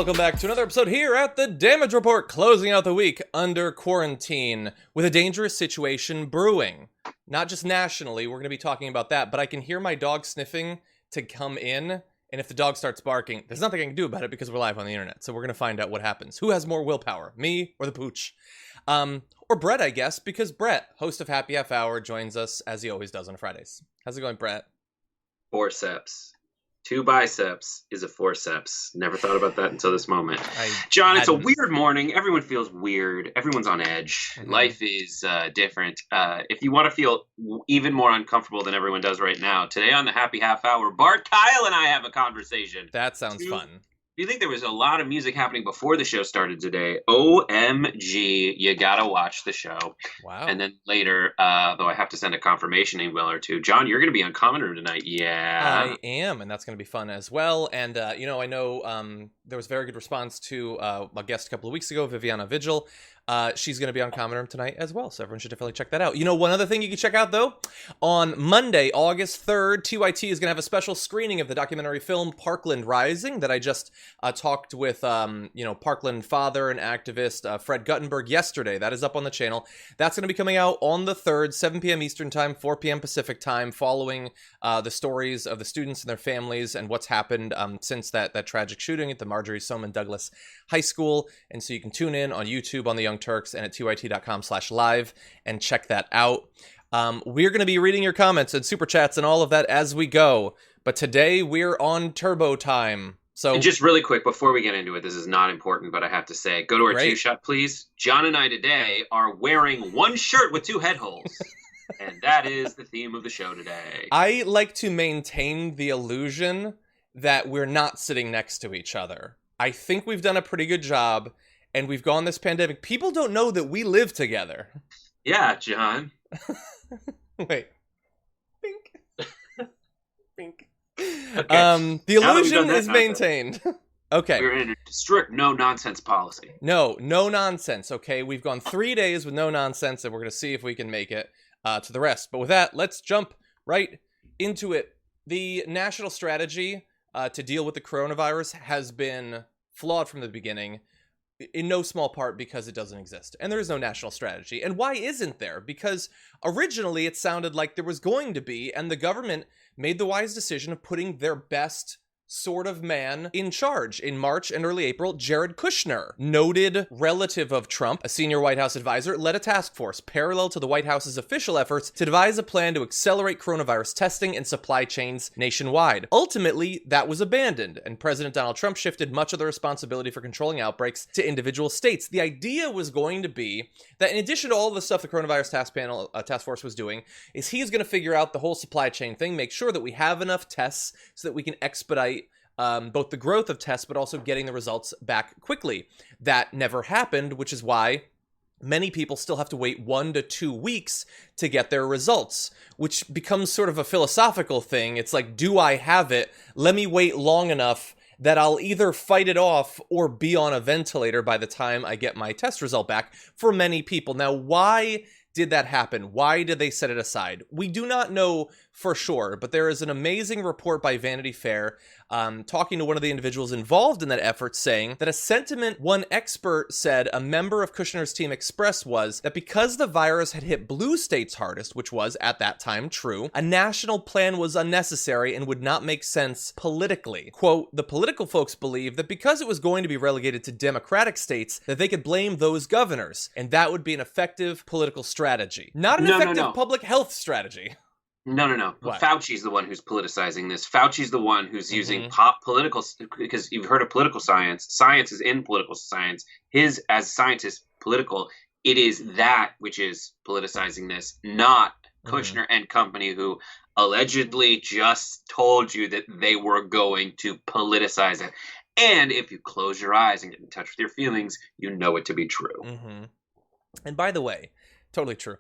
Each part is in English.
welcome back to another episode here at the Damage Report, closing out the week under quarantine with a dangerous situation brewing. Not just nationally, we're going to be talking about that, but I can hear my dog sniffing to come in, and if the dog starts barking, there's nothing I can do about it because we're live on the internet, so we're going to find out what happens. Who has more willpower, me or the pooch? Or Brett, I guess, because Brett, host of Happy Half Hour, joins us as he always does on Fridays. How's it going, Brett? Forceps. 2 biceps is a forceps. Never thought about that until this moment. John, it's a weird morning. Everyone feels weird. Everyone's on edge. Mm-hmm. Life is different. If you want to feel even more uncomfortable than everyone does right now, today on the Happy Half Hour, Bart Kyle and I have a conversation. That sounds fun. Do you think there was a lot of music happening before the show started today? OMG, you gotta watch the show. Wow. And then later, though I have to send a confirmation email or two. John, you're going to be on Common Room tonight. Yeah. I am, and that's going to be fun as well. And, I know there was very good response to a guest a couple of weeks ago, Viviana Vigil. She's going to be on Common Room tonight as well, so everyone should definitely check that out. You know, one other thing you can check out, though, on Monday, August 3rd, TYT is going to have a special screening of the documentary film Parkland Rising that I just talked with, Parkland father and activist Fred Guttenberg yesterday. That is up on the channel. That's going to be coming out on the 3rd, 7 p.m. Eastern Time, 4 p.m. Pacific Time, following the stories of the students and their families and what's happened since that tragic shooting at the Marjorie Stoneman Douglas High School. And so you can tune in on YouTube on the Young Turks and at tyt.com/live and check that out. We're going to be reading your comments and super chats and all of that as we go. But today we're on turbo time. So and just really quick, before we get into it, this is not important, but I have to say, go to our two-shot, please. John and I today are wearing one shirt with 2 head holes. And that is the theme of the show today. I like to maintain the illusion that we're not sitting next to each other. I think we've done a pretty good job. And we've gone this pandemic. People don't know that we live together. Yeah, John. Wait. Bink. Bink. Okay. The illusion is maintained. Okay. We're in a strict no-nonsense policy. No nonsense, okay? We've gone 3 days with no nonsense, and we're going to see if we can make it to the rest. But with that, let's jump right into it. The national strategy to deal with the coronavirus has been flawed from the beginning. In no small part because it doesn't exist. And there is no national strategy. And why isn't there? Because originally it sounded like there was going to be, and the government made the wise decision of putting their best sort of man in charge. In March and early April, Jared Kushner, noted relative of Trump, a senior White House advisor, led a task force parallel to the White House's official efforts to devise a plan to accelerate coronavirus testing and supply chains nationwide. Ultimately, that was abandoned, and President Donald Trump shifted much of the responsibility for controlling outbreaks to individual states. The idea was going to be that in addition to all the stuff the coronavirus task force was doing, is he's going to figure out the whole supply chain thing, make sure that we have enough tests so that we can expedite both the growth of tests, but also getting the results back quickly. That never happened, which is why many people still have to wait 1 to 2 weeks to get their results, which becomes sort of a philosophical thing. It's like, do I have it? Let me wait long enough that I'll either fight it off or be on a ventilator by the time I get my test result back for many people. Now, why did that happen? Why did they set it aside? We do not know for sure, but there is an amazing report by Vanity Fair talking to one of the individuals involved in that effort, saying that a sentiment one expert said a member of Kushner's team expressed was that because the virus had hit blue states hardest, which was at that time true, a national plan was unnecessary and would not make sense politically. Quote, the political folks believe that because it was going to be relegated to Democratic states, that they could blame those governors, and that would be an effective political strategy. Not an effective public health strategy. No. What? Fauci's the one who's politicizing this. Fauci's the one who's using political, because you've heard of political science. Science is in political science. His, as scientist, political. It is that which is politicizing this, not Kushner and company, who allegedly just told you that they were going to politicize it. And if you close your eyes and get in touch with your feelings, you know it to be true. Mm-hmm. And by the way, totally true.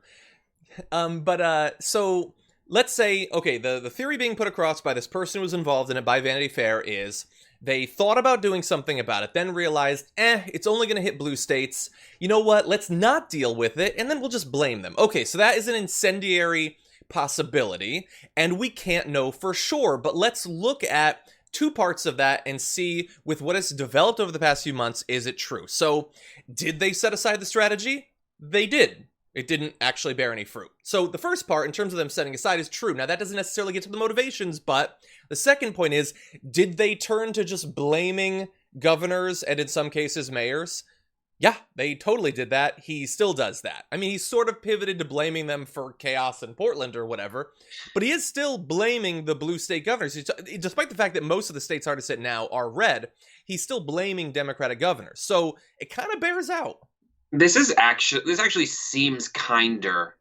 So let's say, okay, the theory being put across by this person who was involved in it by Vanity Fair is they thought about doing something about it, then realized, it's only going to hit blue states. You know what? Let's not deal with it, and then we'll just blame them. Okay, so that is an incendiary possibility, and we can't know for sure, but let's look at two parts of that and see, with what has developed over the past few months, is it true? So, did they set aside the strategy? They did. It didn't actually bear any fruit. So the first part, in terms of them setting aside, is true. Now, that doesn't necessarily get to the motivations, but the second point is, did they turn to just blaming governors and in some cases mayors? Yeah, they totally did that. He still does that. I mean, he's sort of pivoted to blaming them for chaos in Portland or whatever, but he is still blaming the blue state governors. Despite the fact that most of the states hardest hit now are red, he's still blaming Democratic governors. So it kind of bears out. This actually seems kinder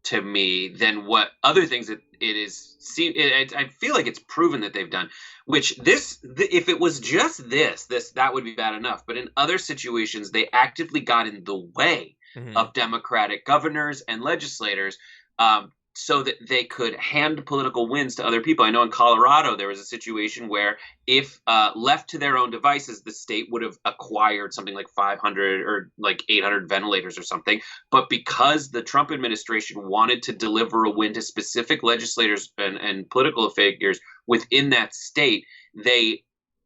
to me than what other things that it is. I feel like it's proven that they've done. Which if it was just this that would be bad enough. But in other situations, they actively got in the way of Democratic governors and legislators, so that they could hand political wins to other people. I know in Colorado there was a situation where if left to their own devices, the state would have acquired something like 500 or like 800 ventilators or something. But because the Trump administration wanted to deliver a win to specific legislators and political figures within that state, they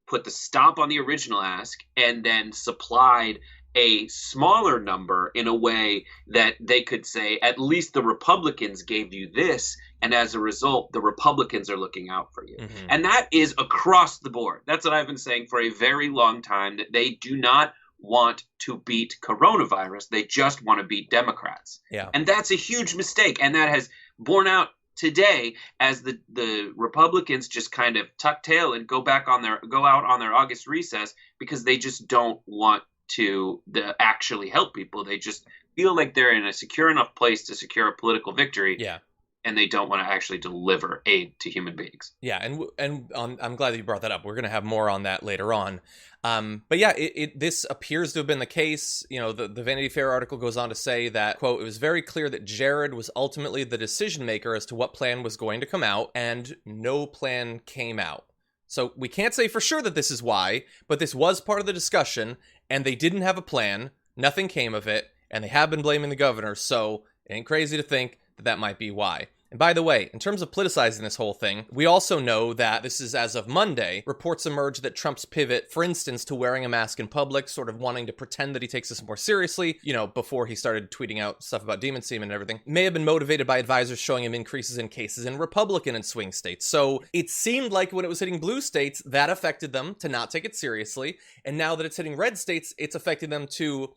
put the stop on the original ask and then supplied a smaller number in a way that they could say, at least the Republicans gave you this, and as a result, the Republicans are looking out for you. Mm-hmm. And that is across the board. That's what I've been saying for a very long time, that they do not want to beat coronavirus. They just want to beat Democrats. Yeah. And that's a huge mistake. And that has borne out today as the Republicans just kind of tuck tail and go out on their August recess because they just don't want to actually help people. They just feel like they're in a secure enough place to secure a political victory. Yeah. And they don't want to actually deliver aid to human beings. Yeah, and I'm glad that you brought that up. We're going to have more on that later on. But yeah, this appears to have been the case. You know, the Vanity Fair article goes on to say that, quote, it was very clear that Jared was ultimately the decision maker as to what plan was going to come out, and no plan came out. So we can't say for sure that this is why, but this was part of the discussion, and they didn't have a plan, nothing came of it, and they have been blaming the governor, so it ain't crazy to think that that might be why. And by the way, in terms of politicizing this whole thing, we also know that this is as of Monday, reports emerge that Trump's pivot, for instance, to wearing a mask in public, sort of wanting to pretend that he takes this more seriously, you know, before he started tweeting out stuff about demon semen and everything, may have been motivated by advisors showing him increases in cases in Republican and swing states. So it seemed like when it was hitting blue states, that affected them to not take it seriously. And now that it's hitting red states, it's affecting them to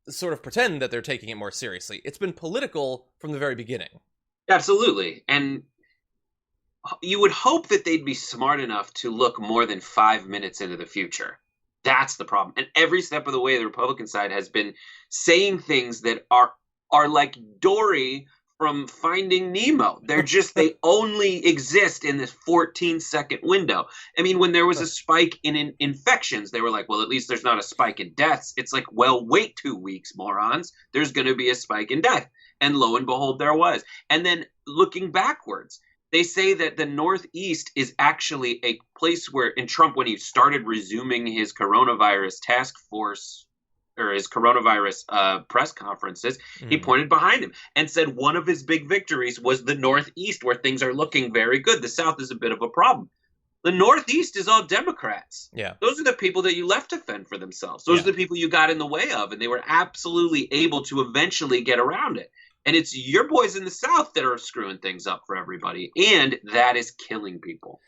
sort of pretend that they're taking it more seriously. It's been political from the very beginning. Absolutely. And you would hope that they'd be smart enough to look more than 5 minutes into the future. That's the problem. And every step of the way, the Republican side has been saying things that are like Dory from Finding Nemo. They only exist in this 14-second window. I mean, when there was a spike in infections, they were like, well, at least there's not a spike in deaths. It's like, well, wait 2 weeks, morons. There's going to be a spike in death. And lo and behold, there was. And then looking backwards, they say that the Northeast is actually a place where, in Trump, when he started resuming his coronavirus task force or his coronavirus press conferences, he pointed behind him and said one of his big victories was the Northeast, where things are looking very good. The South is a bit of a problem. The Northeast is all Democrats. Yeah. Those are the people that you left to fend for themselves. Those are the people you got in the way of, and they were absolutely able to eventually get around it. And it's your boys in the South that are screwing things up for everybody, and that is killing people.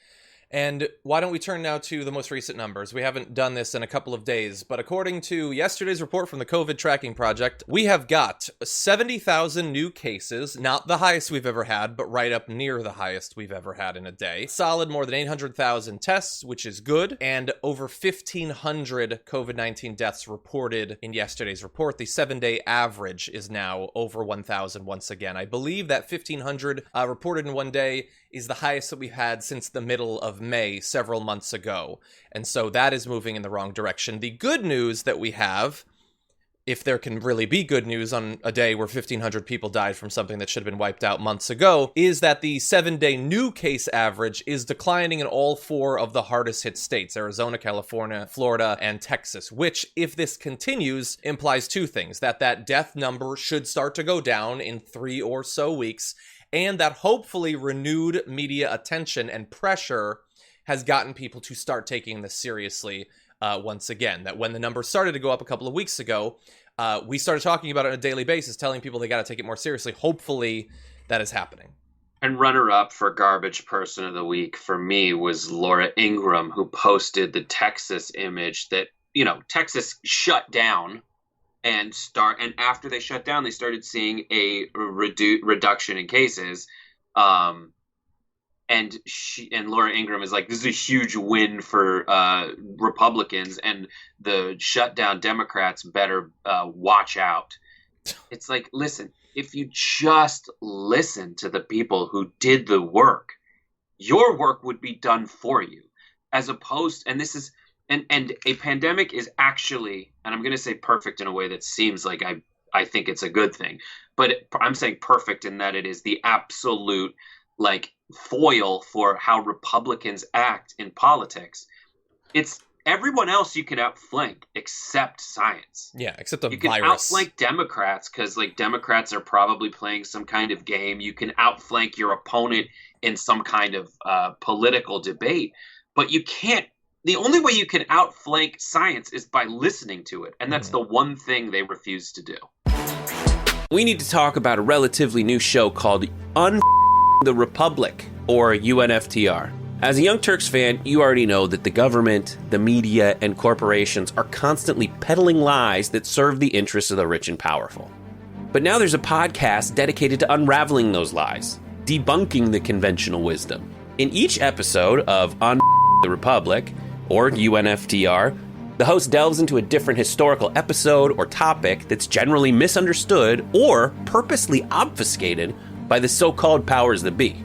And why don't we turn now to the most recent numbers? We haven't done this in a couple of days, but according to yesterday's report from the COVID Tracking Project, we have got 70,000 new cases, not the highest we've ever had, but right up near the highest we've ever had in a day. Solid more than 800,000 tests, which is good, and over 1,500 COVID-19 deaths reported in yesterday's report. The 7-day average is now over 1,000 once again. I believe that 1,500 reported in one day is the highest that we've had since the middle of May several months ago. And so that is moving in the wrong direction. The good news that we have, if there can really be good news on a day where 1,500 people died from something that should have been wiped out months ago, is that the 7-day new case average is declining in all 4 of the hardest hit states, Arizona, California, Florida, and Texas, which, if this continues, implies 2 things: that death number should start to go down in 3 or so weeks, and that hopefully renewed media attention and pressure has gotten people to start taking this seriously once again. That when the numbers started to go up a couple of weeks ago, we started talking about it on a daily basis, telling people they got to take it more seriously. Hopefully that is happening. And runner-up for Garbage Person of the Week for me was Laura Ingraham, who posted the Texas image that, Texas shut down and after they shut down, they started seeing a reduction in cases. And Laura Ingraham is like, this is a huge win for Republicans, and the shutdown Democrats better watch out. It's like, listen, if you just listen to the people who did the work, your work would be done for you, as opposed, and this is, and a pandemic is actually, and I'm going to say perfect in a way that seems like I think it's a good thing, but I'm saying perfect in that it is the absolute, like, foil for how Republicans act in politics. It's everyone else you can outflank except science. Yeah, except the virus. You can outflank Democrats because, like, Democrats are probably playing some kind of game. You can outflank your opponent in some kind of political debate, but you can't. The only way you can outflank science is by listening to it, and that's the one thing they refuse to do. We need to talk about a relatively new show called the Republic, or UNFTR. As a Young Turks fan, you already know that the government, the media, and corporations are constantly peddling lies that serve the interests of the rich and powerful. But now there's a podcast dedicated to unraveling those lies, debunking the conventional wisdom. In each episode of the Republic, or UNFTR, the host delves into a different historical episode or topic that's generally misunderstood or purposely obfuscated by the so-called powers that be,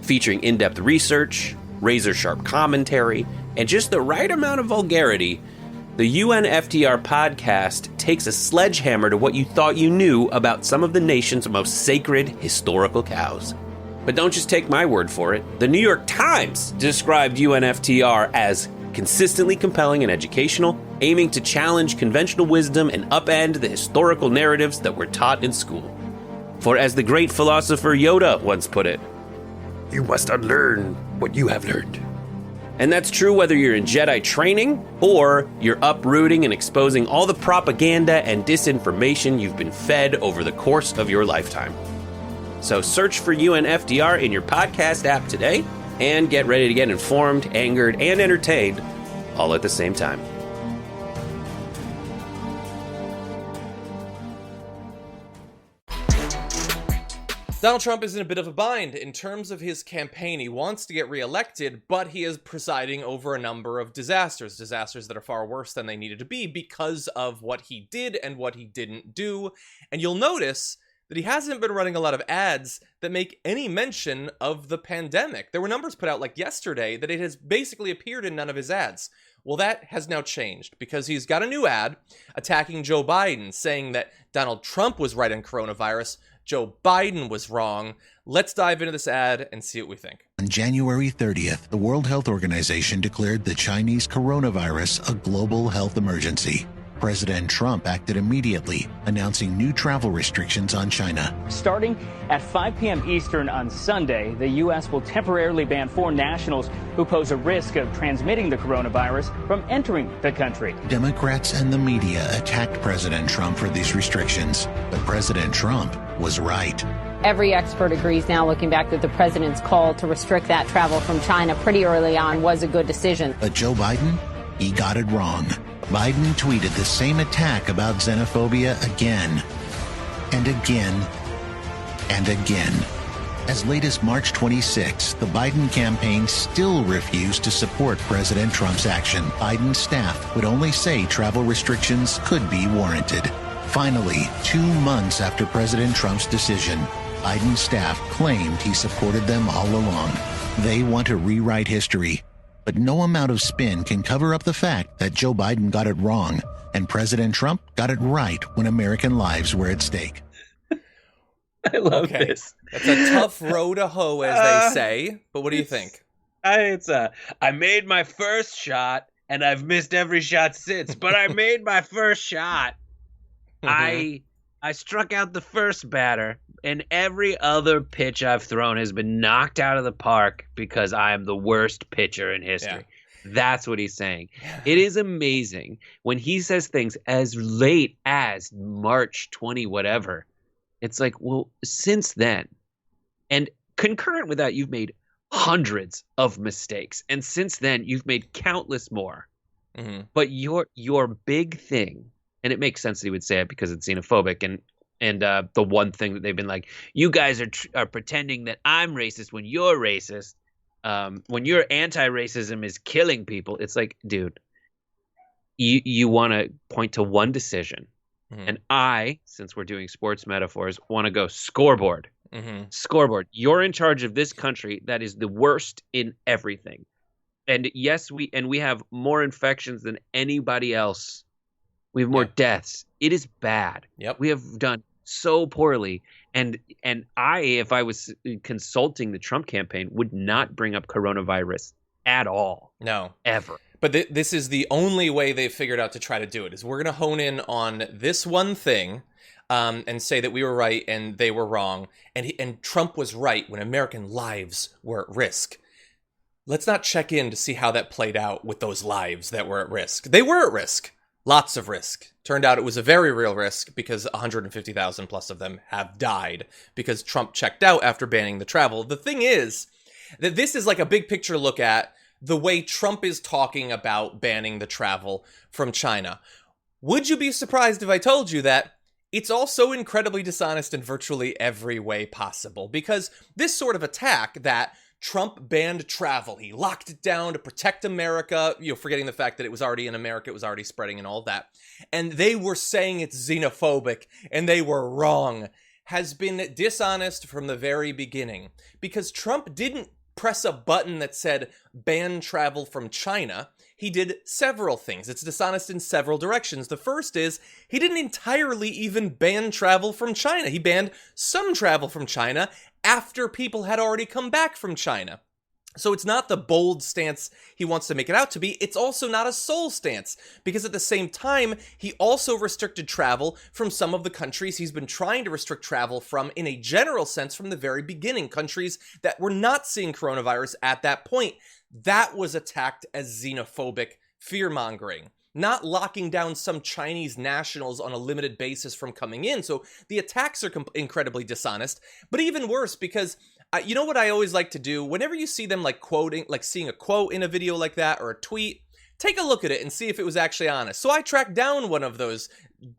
featuring in-depth research, razor-sharp commentary, and just the right amount of vulgarity. The UNFTR podcast takes a sledgehammer to what you thought you knew about some of the nation's most sacred historical cows. But don't just take my word for it. The New York Times described UNFTR as consistently compelling and educational, aiming to challenge conventional wisdom and upend the historical narratives that were taught in school. For as the great philosopher Yoda once put it, you must unlearn what you have learned. And that's true whether you're in Jedi training or you're uprooting and exposing all the propaganda and disinformation you've been fed over the course of your lifetime. So search for UNFTR in your podcast app today and get ready to get informed, angered, and entertained all at the same time. Donald Trump is in a bit of a bind in terms of his campaign. He wants to get reelected, but he is presiding over a number of disasters that are far worse than they needed to be because of what he did and what he didn't do. And you'll notice that he hasn't been running a lot of ads that make any mention of the pandemic. There were numbers put out like yesterday that it has basically appeared in none of his ads. Well, that has now changed because he's got a new ad attacking Joe Biden, saying that Donald Trump was right on coronavirus, Joe Biden was wrong. Let's dive into this ad and see what we think. On January 30th, the World Health Organization declared the Chinese coronavirus a global health emergency. President Trump acted immediately, announcing new travel restrictions on China. Starting at 5 p.m. Eastern on Sunday, the U.S. will temporarily ban foreign nationals who pose a risk of transmitting the coronavirus from entering the country. Democrats and the media attacked President Trump for these restrictions, but President Trump was right. Every expert agrees now, looking back, that the president's call to restrict that travel from China pretty early on was a good decision. But Joe Biden, he got it wrong. Biden tweeted the same attack about xenophobia again and again and again. As late as March 26, the Biden campaign still refused to support President Trump's action. Biden's staff would only say travel restrictions could be warranted. Finally, 2 months after President Trump's decision, Biden's staff claimed he supported them all along. They want to rewrite history. But no amount of spin can cover up the fact that Joe Biden got it wrong and President Trump got it right when American lives were at stake. I love this. That's a tough row to hoe, as they say. But what do you think? I made my first shot, and I've missed every shot since. But I made my first shot. I struck out the first batter. every other pitch I've thrown has been knocked out of the park because I am the worst pitcher in history. That's what he's saying. It is amazing when he says things as late as March 20 whatever. It's like, well, since then, and concurrent with that, you've made hundreds of mistakes, and since then you've made countless more. But your big thing, and it makes sense that he would say it because it's xenophobic, and the one thing that they've been like, you guys are pretending that I'm racist when you're racist, when your anti-racism is killing people. It's like, dude, you want to point to one decision, and I, since we're doing sports metaphors, want to go scoreboard. Scoreboard. You're in charge of this country that is the worst in everything. And yes, we have more infections than anybody else. We have more deaths. It is bad. We have done so poorly. And I, if I was consulting the Trump campaign, would not bring up coronavirus at all. No. Ever. But this is the only way they've figured out to try to do it, is we're going to hone in on this one thing and say that we were right and they were wrong. And Trump was right when American lives were at risk. Let's not check in to see how that played out with those lives that were at risk. They were at risk. Lots of risk. Turned out it was a very real risk because 150,000 plus of them have died because Trump checked out after banning the travel. The thing is that this is like a big picture look at the way Trump is talking about banning the travel from China. Would you be surprised if I told you that it's also incredibly dishonest in virtually every way possible? Because this sort of attack that Trump banned travel, he locked it down to protect America, forgetting the fact that it was already in America, it was already spreading and all that, and they were saying it's xenophobic, and they were wrong, has been dishonest from the very beginning. Because Trump didn't press a button that said ban travel from China. He did several things. It's dishonest in several directions. The first is he didn't entirely even ban travel from China. He banned some travel from China after people had already come back from China. So it's not the bold stance he wants to make it out to be. It's also not a sole stance, because at the same time, he also restricted travel from some of the countries he's been trying to restrict travel from in a general sense from the very beginning, countries that were not seeing coronavirus at that point. That was attacked as xenophobic fear-mongering, not locking down some Chinese nationals on a limited basis from coming in. So the attacks are incredibly dishonest, but even worse, because you know what I always like to do? Whenever you see them like quoting, like seeing a quote in a video like that or a tweet, take a look at it and see if it was actually honest. So I tracked down one of those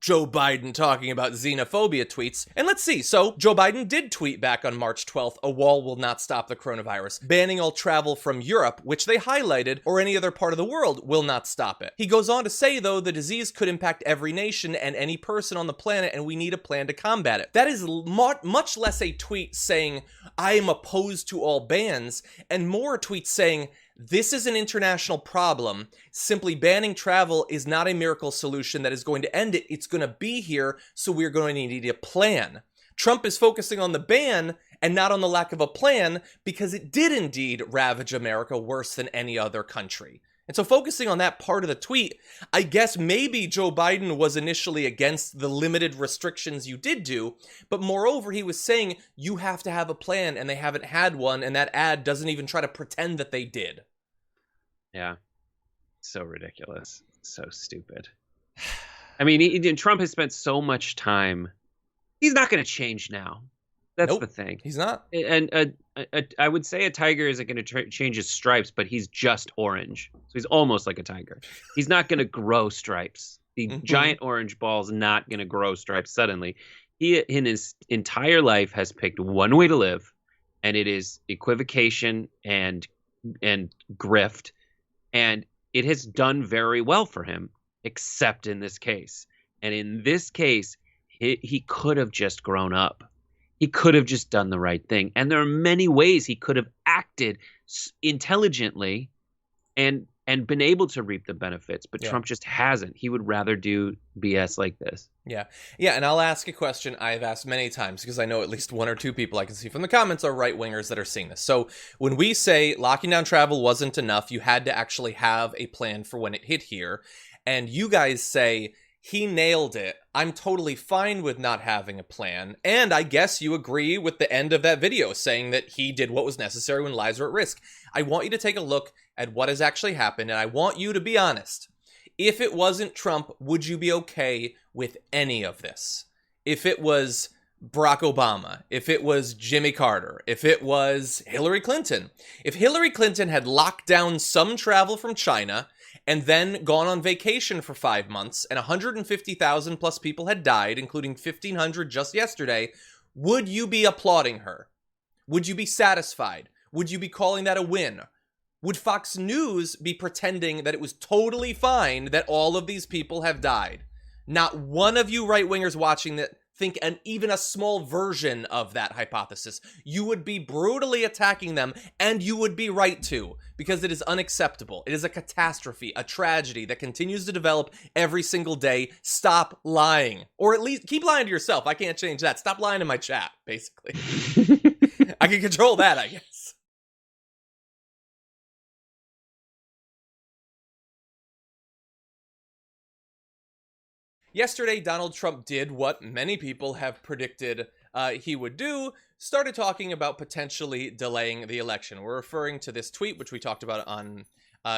Joe Biden talking about xenophobia tweets, and let's see. So Joe Biden did tweet back on March 12th, a wall will not stop the coronavirus. Banning all travel from Europe, which they highlighted, or any other part of the world will not stop it. He goes on to say, though, the disease could impact every nation and any person on the planet, and we need a plan to combat it. That is much less a tweet saying, I am opposed to all bans, and more a tweet saying, this is an international problem. Simply banning travel is not a miracle solution that is going to end it. It's going to be here, so we're going to need a plan. Trump is focusing on the ban and not on the lack of a plan, because it did indeed ravage America worse than any other country. And so focusing on that part of the tweet, I guess maybe Joe Biden was initially against the limited restrictions you did do, but moreover, he was saying you have to have a plan, and they haven't had one, and that ad doesn't even try to pretend that they did. Yeah. So ridiculous. So stupid. I mean, Trump has spent so much time. He's not going to change now. That's the thing. He's not. And I would say a tiger isn't going to change his stripes, but he's just orange. So he's almost like a tiger. He's not going to grow stripes. The giant orange ball's not going to grow stripes suddenly. He, in his entire life, has picked one way to live, and it is equivocation and grift. And it has done very well for him, except in this case. And in this case, he could have just grown up. He could have just done the right thing. And there are many ways he could have acted intelligently and been able to reap the benefits. But Trump just hasn't. He would rather do BS like this. Yeah. And I'll ask a question I've asked many times, because I know at least one or two people I can see from the comments are right-wingers that are seeing this. So when we say locking down travel wasn't enough, you had to actually have a plan for when it hit here. And you guys say He nailed it. I'm totally fine with not having a plan. And I guess you agree with the end of that video saying that he did what was necessary when lives were at risk. I want you to take a look at what has actually happened, and I want you to be honest. If it wasn't Trump, would you be okay with any of this? If it was Barack Obama, if it was Jimmy Carter, if it was Hillary Clinton, if Hillary Clinton had locked down some travel from China and then gone on vacation for 5 months and 150,000 plus people had died, including 1,500 just yesterday, would you be applauding her? Would you be satisfied? Would you be calling that a win? Would Fox News be pretending that it was totally fine that all of these people have died? Not one of you right-wingers watching that think even a small version of that hypothesis. You would be brutally attacking them, and you would be right to, because it is unacceptable. It is a catastrophe, a tragedy that continues to develop every single day. Stop lying. Or at least keep lying to yourself. I can't change that. Stop lying in my chat, basically. I can control that, I guess. Yesterday, Donald Trump did what many people have predicted he would do, started talking about potentially delaying the election. We're referring to this tweet, which we talked about on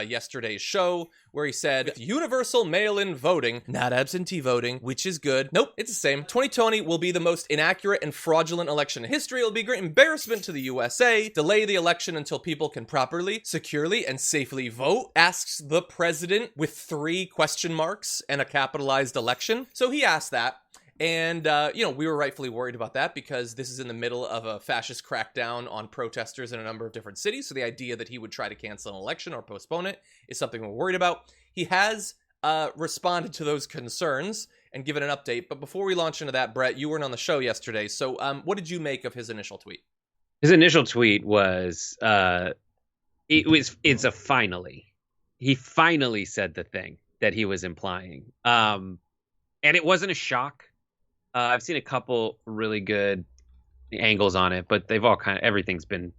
yesterday's show, where he said, universal mail-in voting, not absentee voting, which is good. Nope, it's the same. 2020 will be the most inaccurate and fraudulent election in history. It'll be a great embarrassment to the USA. Delay the election until people can properly, securely, and safely vote, asks the president with 3 question marks and a capitalized election. So he asked that. And, we were rightfully worried about that because this is in the middle of a fascist crackdown on protesters in a number of different cities. So the idea that he would try to cancel an election or postpone it is something we're worried about. He has responded to those concerns and given an update. But before we launch into that, Brett, you weren't on the show yesterday. So what did you make of his initial tweet? His initial tweet was, it's a finally. He finally said the thing that he was implying. And it wasn't a shock. I've seen a couple really good angles on it, but they've all everything's been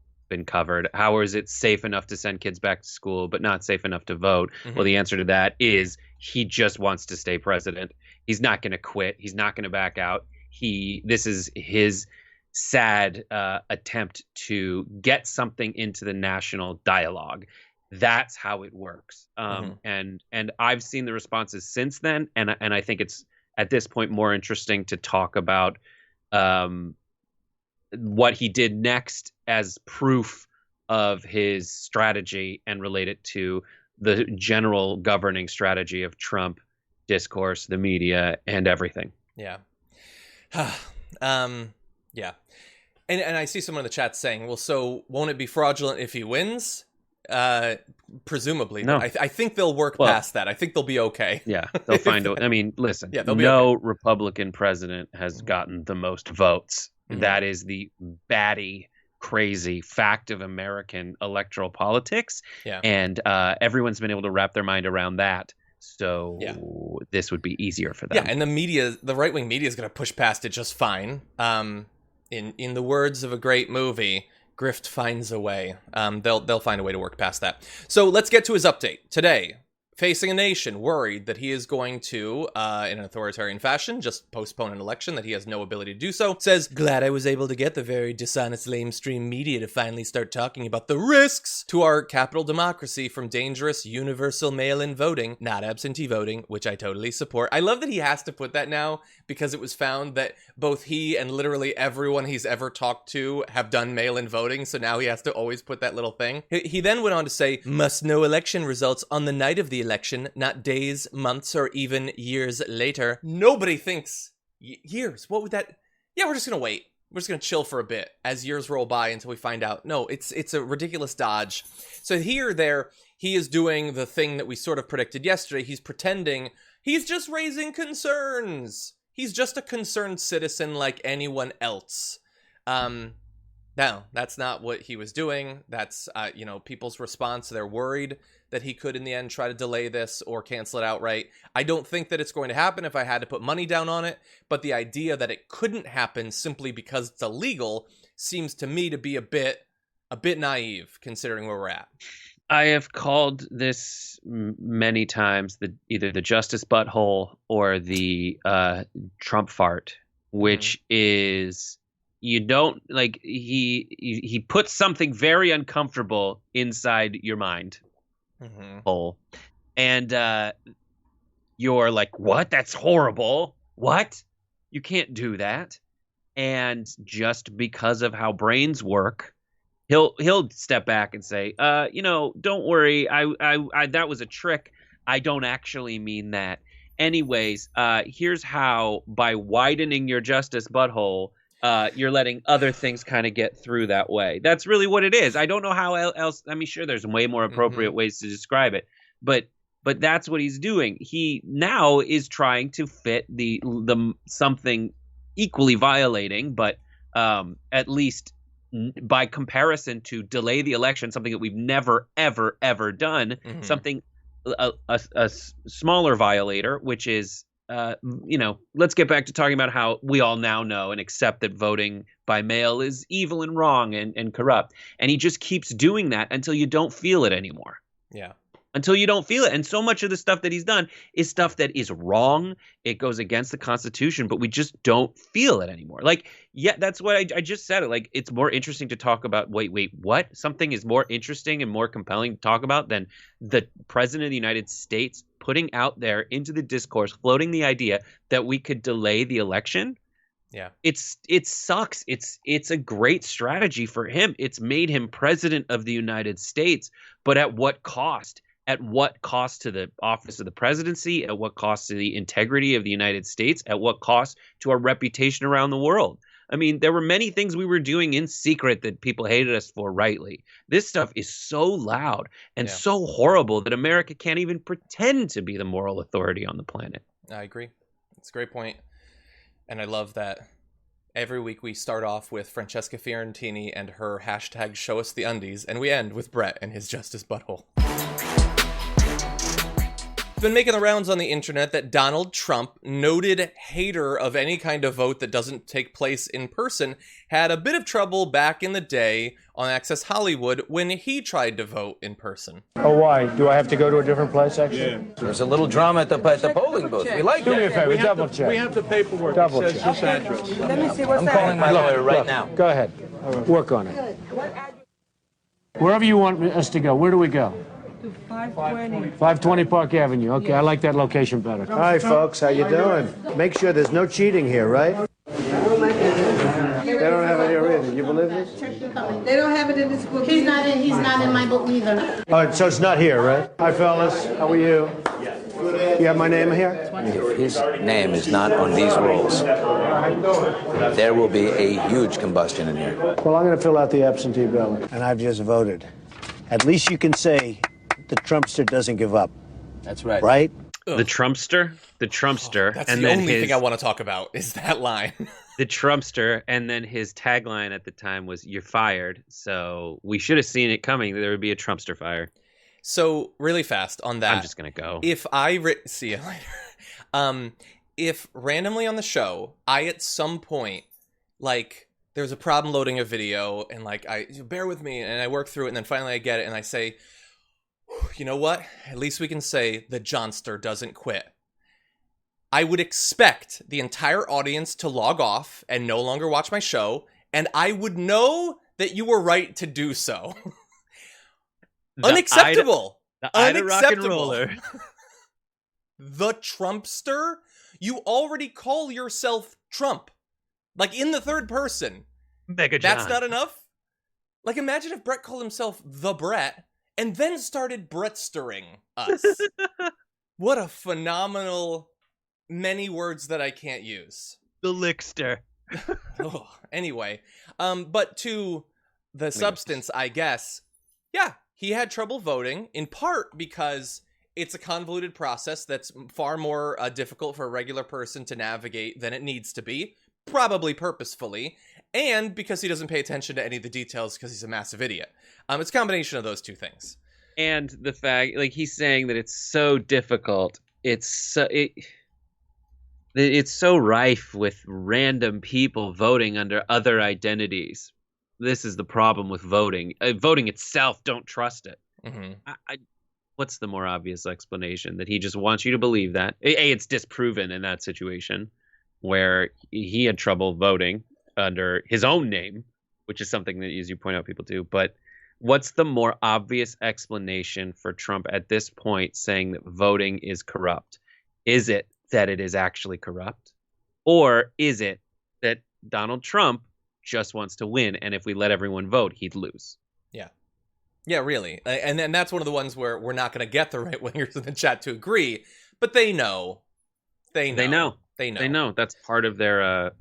covered. How is it safe enough to send kids back to school, but not safe enough to vote? Mm-hmm. Well, the answer to that is he just wants to stay president. He's not going to quit. He's not going to back out. This is his sad attempt to get something into the national dialogue. That's how it works. And I've seen the responses since then, and I think it's at this point more interesting to talk about what he did next as proof of his strategy and relate it to the general governing strategy of Trump, discourse, the media, and everything. Yeah. Yeah. And I see someone in the chat saying, well, so won't it be fraudulent if he wins? Presumably. No. I think they'll work past that. I think they'll be okay. Yeah, they'll find a. I mean, listen, no okay. Republican president has gotten the most votes. Mm-hmm. That is the batty, crazy fact of American electoral politics. Yeah. And everyone's been able to wrap their mind around that. So this would be easier for them. Yeah, and the right-wing media is going to push past it just fine. In the words of a great movie, grift finds a way. They'll find a way to work past that. So let's get to his update. Today, facing a nation worried that he is going to, in an authoritarian fashion, just postpone an election, that he has no ability to do so, says, glad I was able to get the very dishonest lamestream media to finally start talking about the risks to our capital democracy from dangerous universal mail-in voting, not absentee voting, which I totally support. I love that he has to put that now because it was found that both he and literally everyone he's ever talked to have done mail-in voting, so now he has to always put that little thing. He then went on to say, must know election results on the night of the election, not days, months, or even years later. Nobody thinks years. What would that? Yeah, we're just gonna wait. We're just gonna chill for a bit as years roll by until we find out. No, it's a ridiculous dodge. So here, there, he is doing the thing that we sort of predicted yesterday. He's pretending he's just raising concerns. He's just a concerned citizen like anyone else. No, that's not what he was doing. That's, people's response. They're worried that he could, in the end, try to delay this or cancel it outright. I don't think that it's going to happen if I had to put money down on it, but the idea that it couldn't happen simply because it's illegal seems to me to be a bit naive, considering where we're at. I have called this many times either the justice butthole or the Trump fart, which is you don't like he puts something very uncomfortable inside your mind hole, and you're like, what? That's horrible. What? You can't do that. And just because of how brains work, he'll step back and say, don't worry. I that was a trick. I don't actually mean that. Anyways, here's how, by widening your justice butthole, you're letting other things kind of get through that way. That's really what it is. I don't know how else. I mean, sure, there's way more appropriate ways to describe it, but that's what he's doing. He now is trying to fit the something equally violating, but at least by comparison to delay the election, something that we've never, ever, ever done, something a smaller violator, which is, let's get back to talking about how we all now know and accept that voting by mail is evil and wrong and corrupt. And he just keeps doing that until you don't feel it anymore. Yeah. Until you don't feel it. And so much of the stuff that he's done is stuff that is wrong. It goes against the Constitution, but we just don't feel it anymore. Like, yeah, that's what I just said it. Like, it's more interesting to talk about, wait, what? Something is more interesting and more compelling to talk about than the president of the United States putting out there into the discourse, floating the idea that we could delay the election. Yeah. It sucks. It's a great strategy for him. It's made him president of the United States, but at what cost? At what cost to the office of the presidency? At what cost to the integrity of the United States? At what cost to our reputation around the world? I mean, there were many things we were doing in secret that people hated us for rightly. This stuff is so loud and so horrible that America can't even pretend to be the moral authority on the planet. I agree. It's a great point. And I love that every week we start off with Francesca Fiorentini and her hashtag show us the undies, and we end with Brett and his justice butthole. It's been making the rounds on the internet that Donald Trump, noted hater of any kind of vote that doesn't take place in person, had a bit of trouble back in the day on Access Hollywood when he tried to vote in person. Oh, why? Do I have to go to a different place, actually? Yeah. There's a little drama at the polling booth. We like Do me a that. favor, double check. We have the paperwork. Double that says check. this address. Let me see what's I'm calling my lawyer right now. Go ahead. Work on it. Wherever you want us to go, where do we go? 520. 520 Park Avenue. Okay, I like that location better. Hi, folks. How you doing? Make sure there's no cheating here, right? They don't have it here either. You believe this? They don't have it in this book. He's not in my book either. Oh, so it's not here, right? Hi, fellas. How are you? You have my name here? If his name is not on these rolls, there will be a huge combustion in here. Well, I'm going to fill out the absentee ballot. And I've just voted. At least you can say the Trumpster doesn't give up. That's right. Right? The Trumpster. That's and the then only thing I want to talk about is that line. The Trumpster, and then his tagline at the time was "You're fired." So we should have seen it coming. There would be a Trumpster fire. So really fast on that. I'm just gonna go. If I see you later. If randomly on the show, I at some point there's a problem loading a video, and bear with me, and I work through it, and then finally I get it, and I say, you know what? At least we can say the Johnster doesn't quit. I would expect the entire audience to log off and no longer watch my show, and I would know that you were right to do so. Unacceptable. Unacceptable. The Trumpster? You already call yourself Trump. In the third person. Mega John. That's not enough? Imagine if Brett called himself the Brett and then started Brettstering us. What a phenomenal many words that I can't use. The Lickster. Anyway, but to the substance, I guess, yeah, he had trouble voting, in part because it's a convoluted process that's far more difficult for a regular person to navigate than it needs to be, probably purposefully, and because he doesn't pay attention to any of the details because he's a massive idiot. It's a combination of those two things. And the fact, he's saying that it's so difficult. It's so rife with random people voting under other identities. This is the problem with voting. Voting itself, don't trust it. What's the more obvious explanation? That he just wants you to believe that. It's disproven in that situation where he had trouble voting under his own name, which is something that, as you point out, people do. But what's the more obvious explanation for Trump at this point saying that voting is corrupt? Is it that it is actually corrupt? Or is it that Donald Trump just wants to win, and if we let everyone vote, he'd lose? Yeah. Yeah, really. And then that's one of the ones where we're not going to get the right wingers in the chat to agree, but they know. They know. That's part of their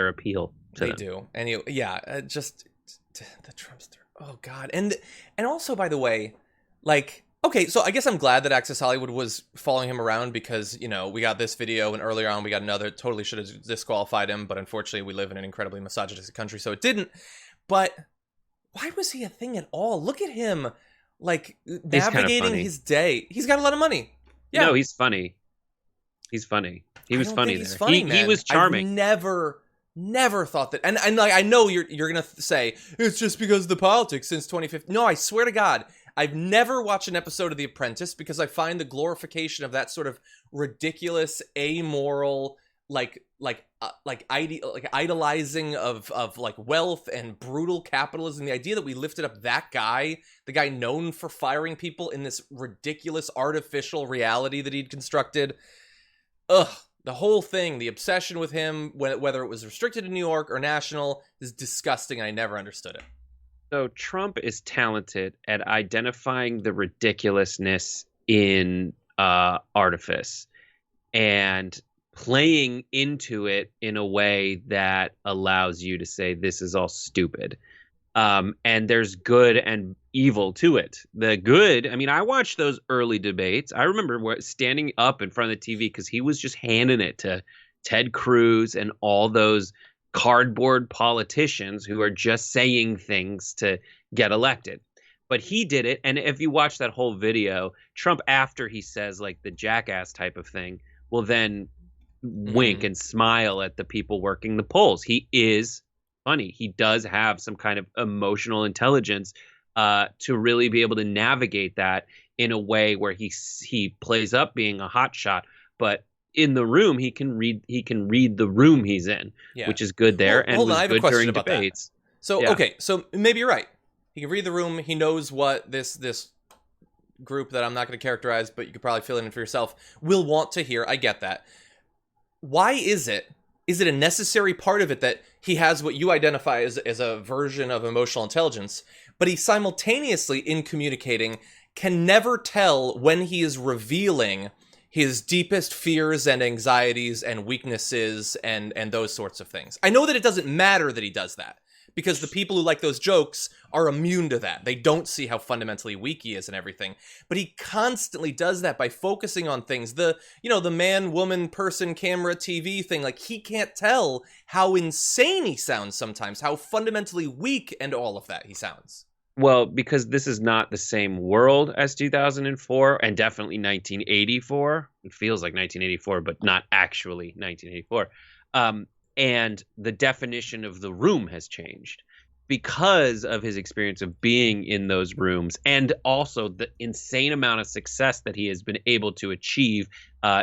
appeal to them. They do. And just the Trumpster. Oh God. And also, by the way, like, okay, so I guess I'm glad that Access Hollywood was following him around because, we got this video and earlier on we got another, totally should have disqualified him, but unfortunately we live in an incredibly misogynistic country, so it didn't. But why was he a thing at all? Look at him, like, navigating his day. He's got a lot of money. Yeah. No, he's funny. He was funny there. He was charming. I've never thought that. And like, I know you're going to say, it's just because of the politics since 2015. No, I swear to God, I've never watched an episode of The Apprentice because I find the glorification of that sort of ridiculous, amoral, idolizing of like wealth and brutal capitalism. The idea that we lifted up that guy, the guy known for firing people in this ridiculous artificial reality that he'd constructed. The whole thing, the obsession with him, whether it was restricted to New York or national, is disgusting. I never understood it. So Trump is talented at identifying the ridiculousness in artifice and playing into it in a way that allows you to say this is all stupid. And there's good and evil to it. The good, I mean, I watched those early debates. I remember standing up in front of the TV because he was just handing it to Ted Cruz and all those cardboard politicians who are just saying things to get elected. But he did it. And if you watch that whole video, Trump, after he says like the jackass type of thing, will then wink and smile at the people working the polls. He is funny. He does have some kind of emotional intelligence to really be able to navigate that in a way where he plays up being a hotshot, but in the room he can read the room he's in, which is good there. And hold on, was I have good a question during about debates. That. So okay, so maybe you're right. He can read the room. He knows what this group that I'm not going to characterize, but you could probably fill it in for yourself, will want to hear. I get that. Why is it? Is it a necessary part of it that he has what you identify as a version of emotional intelligence, but he simultaneously, in communicating, can never tell when he is revealing his deepest fears and anxieties and weaknesses and those sorts of things? I know that it doesn't matter that he does that, because the people who like those jokes are immune to that. They don't see how fundamentally weak he is and everything. But he constantly does that by focusing on things. The man, woman, person, camera, TV thing. Like, he can't tell how insane he sounds sometimes, how fundamentally weak and all of that he sounds. Well, because this is not the same world as 2004 and definitely 1984. It feels like 1984, but not actually 1984. And the definition of the room has changed because of his experience of being in those rooms, and also the insane amount of success that he has been able to achieve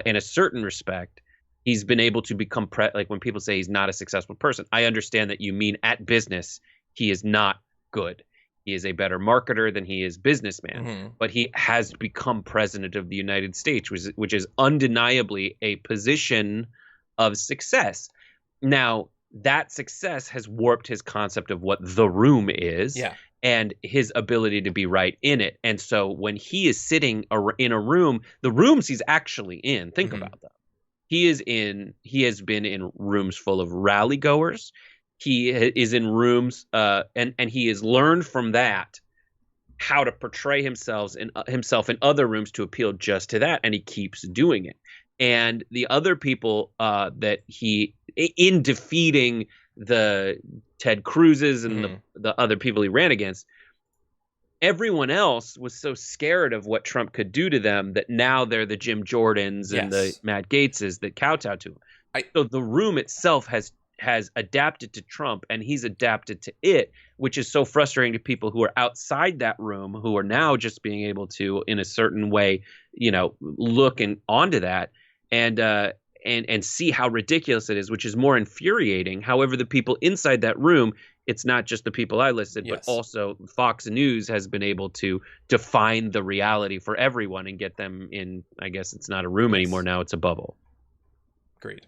in a certain respect. He's been able to become like when people say he's not a successful person, I understand that you mean at business he is not good. He is a better marketer than he is businessman, but he has become president of the United States, which is undeniably a position of success. Now, that success has warped his concept of what the room is and his ability to be right in it. And so when he is sitting in a room, the rooms he's actually in, think about them. He has been in rooms full of rally goers. He is in rooms and he has learned from that how to portray himself in other rooms to appeal just to that. And he keeps doing it. And the other people that he, in defeating the Ted Cruz's and the other people he ran against, everyone else was so scared of what Trump could do to them that now they're the Jim Jordans and the Matt Gaetzes that kowtow to him. So the room itself has has adapted to Trump and he's adapted to it, which is so frustrating to people who are outside that room, who are now just being able to, in a certain way, look onto that and see how ridiculous it is, which is more infuriating. However, the people inside that room, it's not just the people I listed, but also Fox News has been able to define the reality for everyone and get them in, I guess it's not a room anymore now, it's a bubble. Agreed.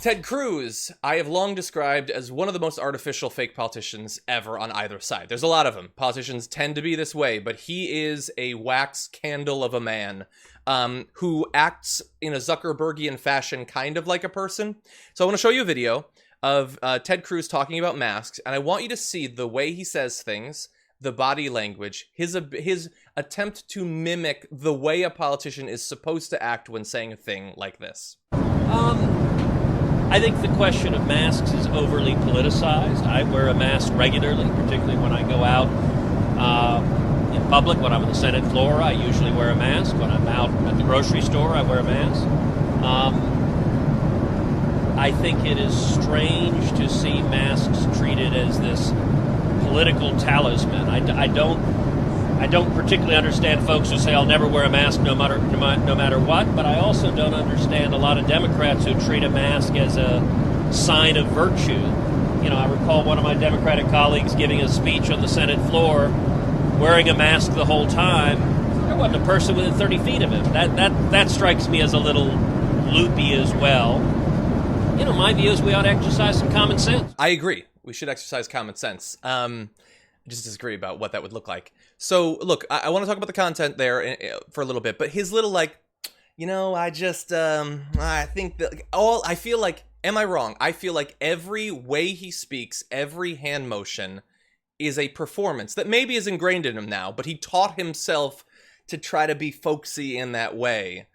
Ted Cruz, I have long described as one of the most artificial fake politicians ever on either side. There's a lot of them. Politicians tend to be this way, but he is a wax candle of a man who acts in a Zuckerbergian fashion kind of like a person. So I want to show you a video of Ted Cruz talking about masks, and I want you to see the way he says things, the body language, his attempt to mimic the way a politician is supposed to act when saying a thing like this. I think the question of masks is overly politicized. I wear a mask regularly, particularly when I go out in public. When I'm on the Senate floor, I usually wear a mask. When I'm out at the grocery store, I wear a mask. I think it is strange to see masks treated as this political talisman. I don't particularly understand folks who say I'll never wear a mask no matter what, but I also don't understand a lot of Democrats who treat a mask as a sign of virtue. I recall one of my Democratic colleagues giving a speech on the Senate floor wearing a mask the whole time. There wasn't a person within 30 feet of him. That strikes me as a little loopy as well. My view is we ought to exercise some common sense. I agree. We should exercise common sense. I just disagree about what that would look like. So, look, I want to talk about the content there for a little bit, but his little, I think that I feel like, am I wrong? I feel like every way he speaks, every hand motion is a performance that maybe is ingrained in him now, but he taught himself to try to be folksy in that way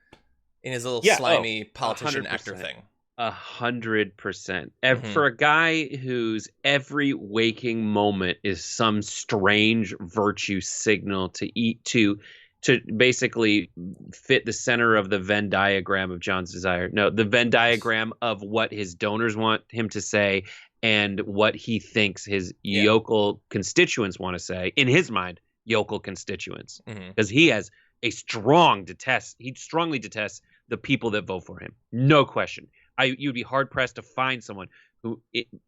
in his little slimy politician 100%. Actor thing. 100%. For a guy whose every waking moment is some strange virtue signal to basically fit the center of the Venn diagram of John's desire. No, the Venn diagram of what his donors want him to say and what he thinks his yokel constituents want to say. In his mind, yokel constituents, because he has he strongly detests the people that vote for him. No question. You'd be hard-pressed to find someone who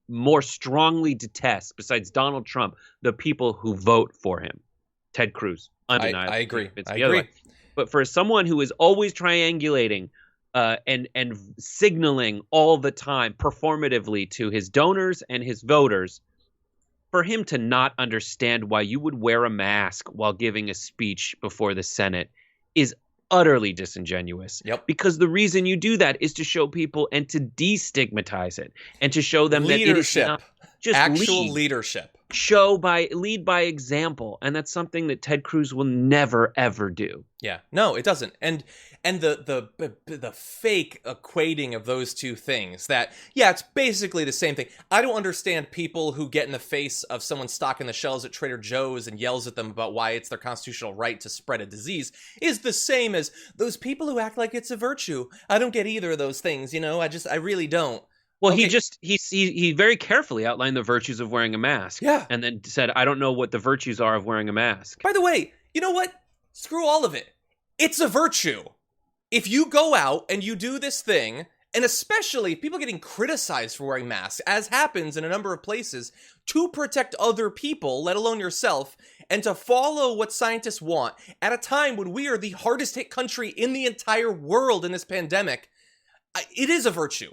more strongly detests, besides Donald Trump, the people who vote for him. Ted Cruz, undeniable. I agree. I agree. But for someone who is always triangulating and signaling all the time performatively to his donors and his voters, for him to not understand why you would wear a mask while giving a speech before the Senate is utterly disingenuous. Because the reason you do that is to show people and to destigmatize it and to show them that it is not just actual leadership. Lead by example, and that's something that Ted Cruz will never ever do. Yeah, no, it doesn't. And the fake equating of those two things, that it's basically the same thing. I don't understand people who get in the face of someone stocking the shelves at Trader Joe's and yells at them about why it's their constitutional right to spread a disease is the same as those people who act like it's a virtue. I don't get either of those things, I really don't. Well, okay. He very carefully outlined the virtues of wearing a mask. Yeah. And then said, I don't know what the virtues are of wearing a mask. By the way, you know what? Screw all of it. It's a virtue. If you go out and you do this thing, and especially people getting criticized for wearing masks, as happens in a number of places, to protect other people, let alone yourself, and to follow what scientists want at a time when we are the hardest hit country in the entire world in this pandemic, it is a virtue.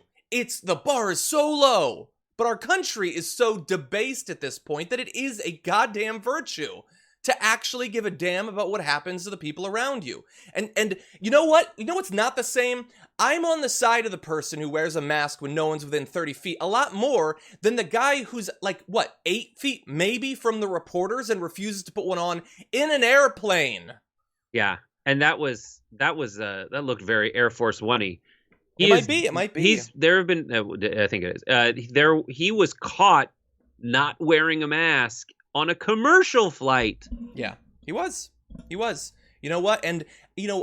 The bar is so low, but our country is so debased at this point that it is a goddamn virtue to actually give a damn about what happens to the people around you. And you know what? You know what's not the same? I'm on the side of the person who wears a mask when no one's within 30 feet a lot more than the guy who's 8 feet maybe from the reporters and refuses to put one on in an airplane. Yeah, and that looked very Air Force One-y. It might be. There have been, I think it is. He was caught not wearing a mask on a commercial flight. Yeah, he was. You know what? And,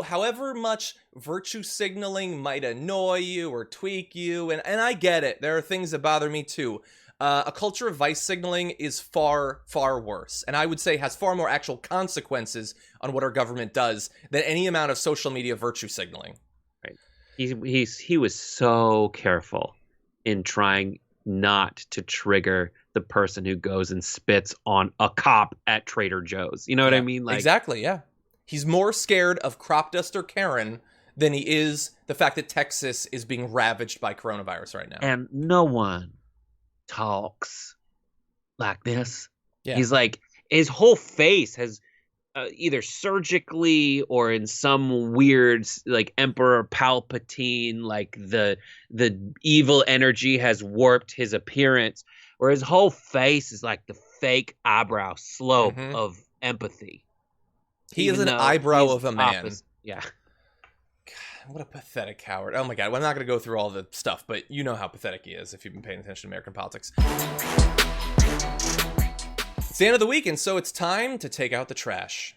however much virtue signaling might annoy you or tweak you, and I get it. There are things that bother me too. A culture of vice signaling is far, far worse. And I would say has far more actual consequences on what our government does than any amount of social media virtue signaling. Right. He was so careful in trying not to trigger the person who goes and spits on a cop at Trader Joe's. You know what I mean? Like, exactly, yeah. He's more scared of crop duster Karen than he is the fact that Texas is being ravaged by coronavirus right now. And no one talks like this. Yeah. He's like, his whole face has either surgically or in some weird, like, Emperor Palpatine, like the evil energy has warped his appearance, where his whole face is like the fake eyebrow slope of empathy. He is an eyebrow of a man. Yeah. God, what a pathetic coward. Oh my God. Well, I'm not going to go through all the stuff, but you know how pathetic he is if you've been paying attention to American politics. It's the end of the week, and so it's time to take out the trash.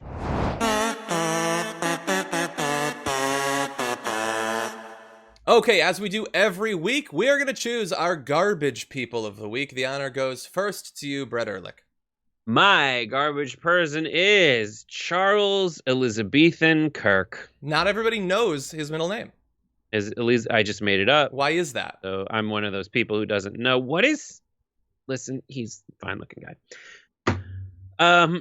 Okay, as we do every week, we are going to choose our garbage people of the week. The honor goes first to you, Brett Erlich. My garbage person is Charles Elizabethan Kirk. Not everybody knows his middle name. I just made it up. Why is that? So I'm one of those people who doesn't know. Listen, he's a fine-looking guy.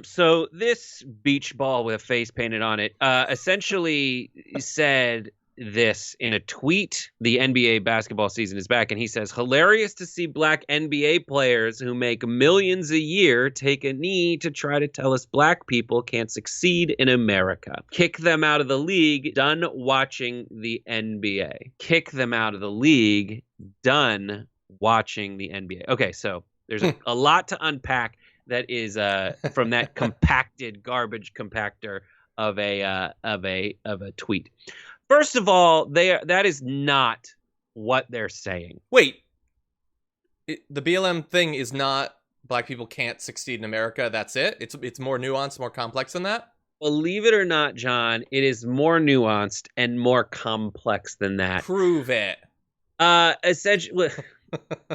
So this beach ball with a face painted on it, essentially said this in a tweet. The NBA basketball season is back, and he says, hilarious to see black NBA players who make millions a year take a knee to try to tell us black people can't succeed in America. Kick them out of the league. Done watching the NBA. Kick them out of the league. Done watching the NBA. Okay, so there's a lot to unpack that is from that compacted garbage compactor of a tweet. First of all, that is not what they're saying. Wait, the BLM thing is not black people can't succeed in America. That's it? It's more nuanced, more complex than that? Believe it or not, John, it is more nuanced and more complex than that. Prove it. Essentially,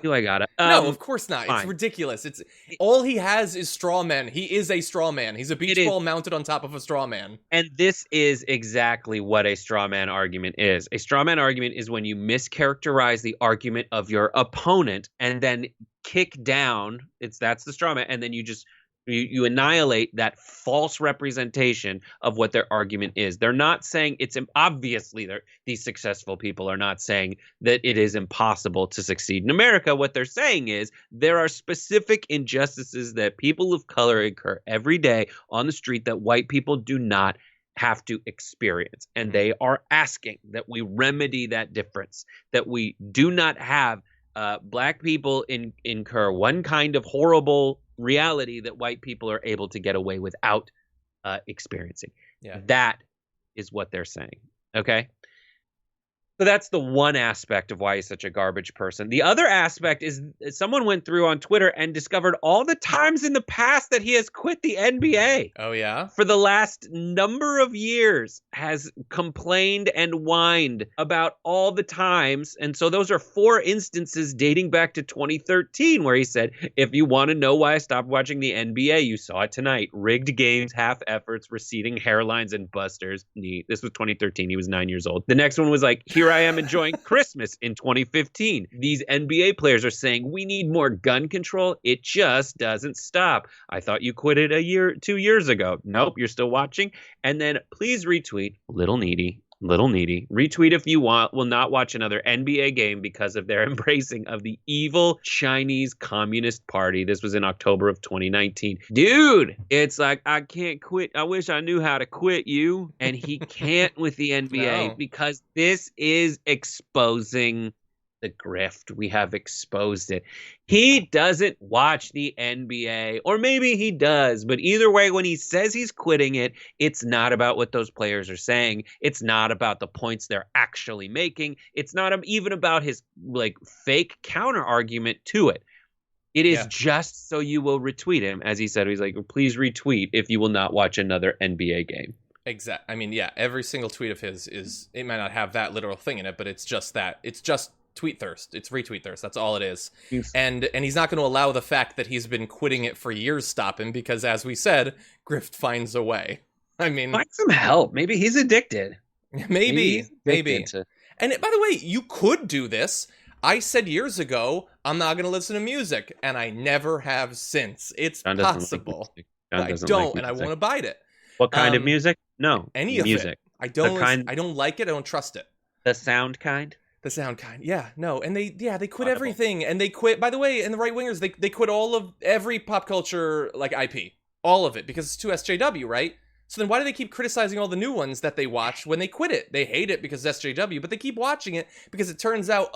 do I got it? No, of course not. Fine. It's ridiculous. It's all he has is straw men. He is a straw man. He's a beach ball mounted on top of a straw man. And this is exactly what a straw man argument is. A straw man argument is when you mischaracterize the argument of your opponent and then kick down. That's the straw man, and then you annihilate that false representation of what their argument is. They're not saying obviously these successful people are not saying that it is impossible to succeed in America. What they're saying is there are specific injustices that people of color incur every day on the street that white people do not have to experience. And they are asking that we remedy that difference, that we do not have black people incur one kind of horrible reality that white people are able to get away without experiencing. Yeah. That is what they're saying. Okay. So that's the one aspect of why he's such a garbage person. The other aspect is someone went through on Twitter and discovered all the times in the past that he has quit the NBA. Oh, yeah? For the last number of years has complained and whined about all the times. And so those are 4 instances dating back to 2013 where he said, if you want to know why I stopped watching the NBA, you saw it tonight. Rigged games, half efforts, receding hairlines, and busters. This was 2013. He was 9 years old. The next one was like, here I am enjoying Christmas in 2015. These NBA players are saying we need more gun control. It just doesn't stop. I thought you quit it 2 years ago. Nope, you're still watching. And then please retweet Little Needy. Retweet if you want. Will not watch another NBA game because of their embracing of the evil Chinese Communist Party. This was in October of 2019. Dude, it's like, I can't quit. I wish I knew how to quit you. And he can't with the NBA because this is exposing the grift. We have exposed it. He doesn't watch the NBA, or maybe he does, but either way, when he says he's quitting it, it's not about what those players are saying. It's not about the points they're actually making. It's not even about his fake counter argument to it. It is just so you will retweet him. As he said, he's like, please retweet if you will not watch another NBA game. I mean, yeah, every single tweet of his is, it might not have that literal thing in it, but it's just that. It's just tweet thirst. It's retweet thirst. That's all it is. And he's not going to allow the fact that he's been quitting it for years stop him, because as we said, grift finds a way. I mean, find some help. Maybe he's addicted. Maybe. And by the way, you could do this. I said years ago, I'm not going to listen to music, and I never have since. It's possible. I don't, and I won't abide it. What kind of music? No, any music. I don't like it. I don't trust it. The sound kind. The sound kind. Yeah, no, and they quit everything, and they quit. By the way, and the right wingers, they quit all of every pop culture like IP, all of it, because it's too SJW, right? So then why do they keep criticizing all the new ones that they watch when they quit it? They hate it because it's SJW, but they keep watching it because it turns out,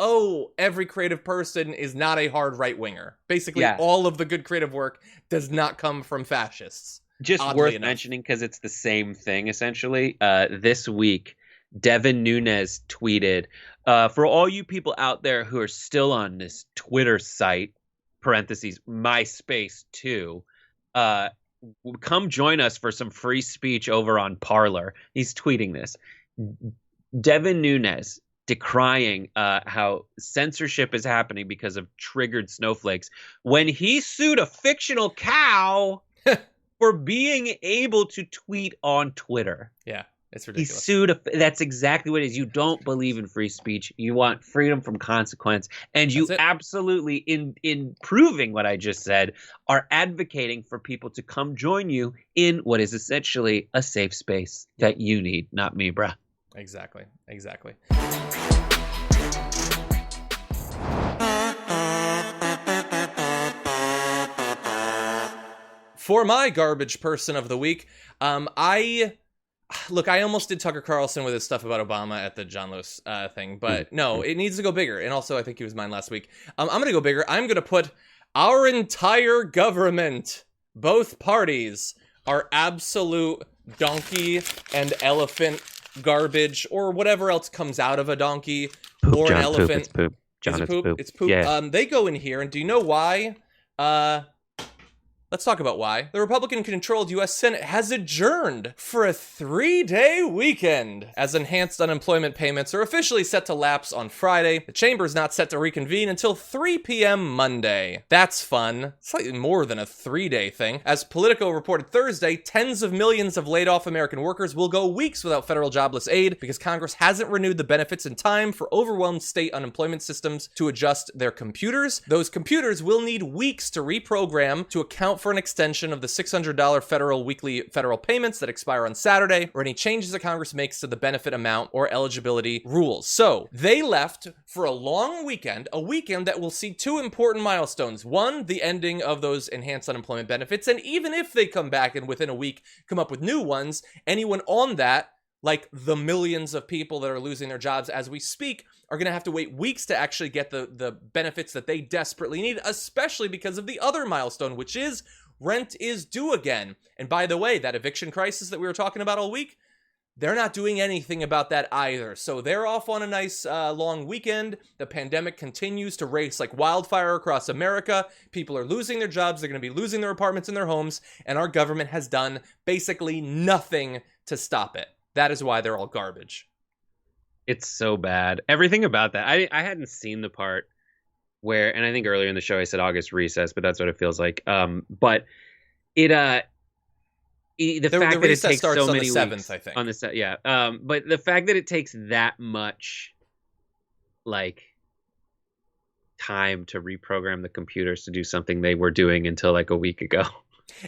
every creative person is not a hard right winger. Basically, all of the good creative work does not come from fascists. Just worth mentioning because it's the same thing, essentially. This week, Devin Nunes tweeted, for all you people out there who are still on this Twitter site, parentheses, MySpace too, come join us for some free speech over on Parler. He's tweeting this. Devin Nunes decrying how censorship is happening because of triggered snowflakes when he sued a fictional cow for being able to tweet on Twitter. Yeah, it's ridiculous. He sued that's exactly what it is. You don't believe in free speech. You want freedom from consequence. And you absolutely, in proving what I just said, are advocating for people to come join you in what is essentially a safe space that you need, not me, bruh. Exactly. For my garbage person of the week, I almost did Tucker Carlson with his stuff about Obama at the John Lewis thing, but no, it needs to go bigger. And also, I think he was mine last week. I'm going to go bigger. I'm going to put our entire government, both parties, are absolute donkey and elephant garbage, or whatever else comes out of a donkey or an elephant. It's poop. John, it's poop. It's poop. Yeah. They go in here, and do you know why? Let's talk about why. The Republican-controlled U.S. Senate has adjourned for a 3-day weekend as enhanced unemployment payments are officially set to lapse on Friday. The chamber is not set to reconvene until 3 p.m. Monday. That's fun. Slightly more than a 3-day thing. As Politico reported Thursday, tens of millions of laid-off American workers will go weeks without federal jobless aid because Congress hasn't renewed the benefits in time for overwhelmed state unemployment systems to adjust their computers. Those computers will need weeks to reprogram to account for an extension of the $600 weekly federal payments that expire on Saturday, or any changes that Congress makes to the benefit amount or eligibility rules. So they left for a long weekend, a weekend that will see 2 important milestones. One, the ending of those enhanced unemployment benefits, and even if they come back and within a week come up with new ones, anyone on that, like the millions of people that are losing their jobs as we speak, are going to have to wait weeks to actually get the benefits that they desperately need, especially because of the other milestone, which is rent is due again. And by the way, that eviction crisis that we were talking about all week, they're not doing anything about that either. So they're off on a nice long weekend. The pandemic continues to race like wildfire across America. People are losing their jobs. They're going to be losing their apartments and their homes. And our government has done basically nothing to stop it. That is why they're all garbage. It's so bad. Everything about that. I hadn't seen the part where, and I think earlier in the show I said August recess, but that's what it feels like. But it the fact that it takes so many weeks on the 7th, I think. On the yeah. But the fact that it takes that much like time to reprogram the computers to do something they were doing until like a week ago.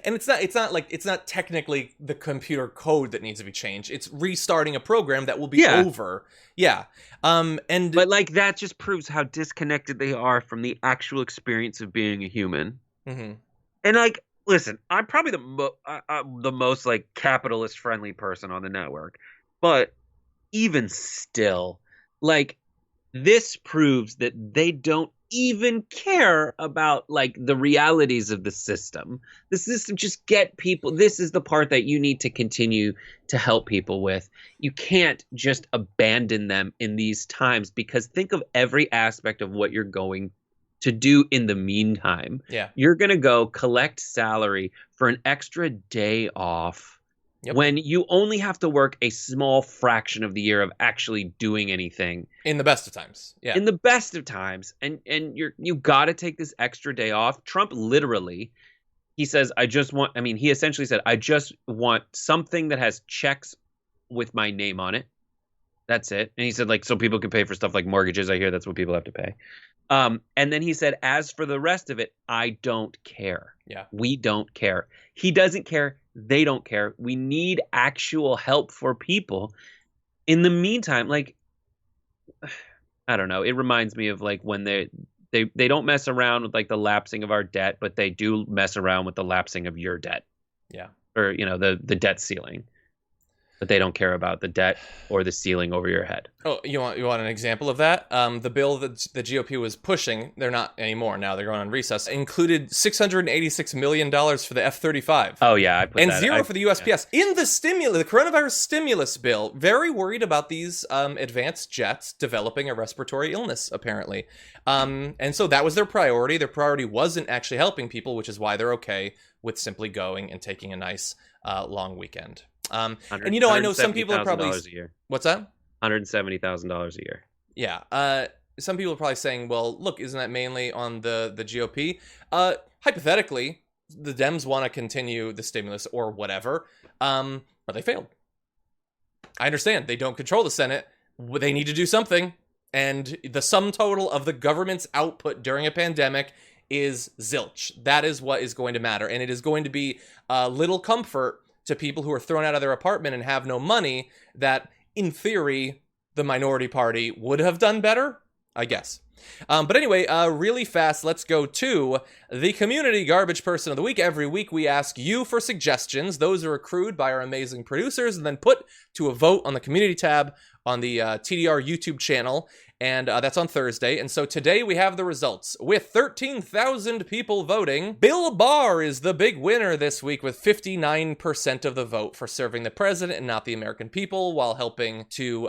And it's not technically the computer code that needs to be changed. It's restarting a program that will be over. Yeah. But like that just proves how disconnected they are from the actual experience of being a human. Mm-hmm. And like, listen, I'm probably the most like capitalist friendly person on the network, but even still, like this proves that they don't even care about like the realities of the system. The system just get people. This is the part that you need to continue to help people with. You can't just abandon them in these times, because think of every aspect of what you're going to do in the meantime. Yeah. You're going to go collect salary for an extra day off when you only have to work a small fraction of the year of actually doing anything. In the best of times. Yeah. In the best of times. And you got to take this extra day off. Trump literally, he says, he essentially said, I just want something that has checks with my name on it. That's it. And he said, like, so people can pay for stuff like mortgages. I hear that's what people have to pay. And then he said, as for the rest of it, I don't care. Yeah. We don't care. He doesn't care. They don't care. We need actual help for people. In the meantime, like, I don't know. It reminds me of like when they don't mess around with like the lapsing of our debt, but they do mess around with the lapsing of your debt. Yeah. Or, the debt ceiling. But they don't care about the debt or the ceiling over your head. Oh, you want an example of that? The bill that the GOP was pushing, they're not anymore now, they're going on recess, included $686 million for the F-35. Oh, yeah. I put and that, zero for the USPS. Yeah. In the coronavirus stimulus bill, very worried about these advanced jets developing a respiratory illness, apparently. And so that was their priority. Their priority wasn't actually helping people, which is why they're okay with simply going and taking a nice long weekend. And I know some people are probably... a year. What's that? $170,000 a year. Yeah. Some people are probably saying, well, look, isn't that mainly on the GOP? Hypothetically, the Dems want to continue the stimulus or whatever, but they failed. I understand. They don't control the Senate. They need to do something. And the sum total of the government's output during a pandemic is zilch. That is what is going to matter. And it is going to be little comfort to people who are thrown out of their apartment and have no money that, in theory, the minority party would have done better, I guess. But anyway, really fast, let's go to the Community Garbage Person of the Week. Every week we ask you for suggestions. Those are accrued by our amazing producers and then put to a vote on the Community tab on the TDR YouTube channel. And that's on Thursday. And so today we have the results. With 13,000 people voting, Bill Barr is the big winner this week with 59% of the vote for serving the president and not the American people while helping to,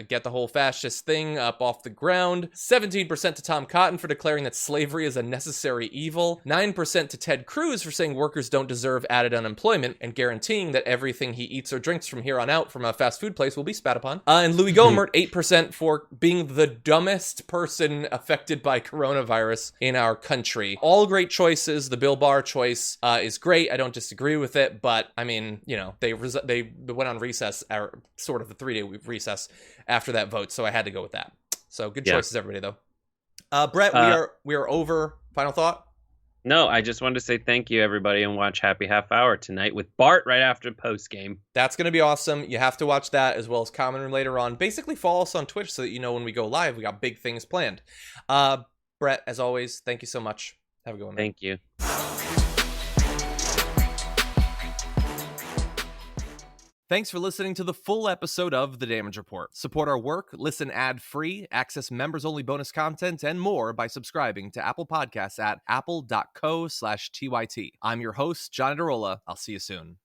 get the whole fascist thing up off the ground. 17% to Tom Cotton for declaring that slavery is a necessary evil. 9% to Ted Cruz for saying workers don't deserve added unemployment and guaranteeing that everything he eats or drinks from here on out from a fast food place will be spat upon. And Louis Gohmert, 8% for being the dumbest person affected by coronavirus in our country. All great choices. The Bill Barr choice is great. I don't disagree with it, but I mean, they went on recess, or sort of the 3-day recess after that vote, so I had to go with that. So good choices, everybody, though. Brett, we are over. Final thought? No, I just wanted to say thank you, everybody, and watch Happy Half Hour tonight with Bart right after post game. That's going to be awesome. You have to watch that as well as Common Room later on. Basically, follow us on Twitch so that you know when we go live. We got big things planned. Brett, as always, thank you so much. Have a good one. Thank you. Thanks for listening to the full episode of The Damage Report. Support our work, listen ad-free, access members-only bonus content, and more by subscribing to Apple Podcasts at apple.co/TYT. I'm your host, John Adarola. I'll see you soon.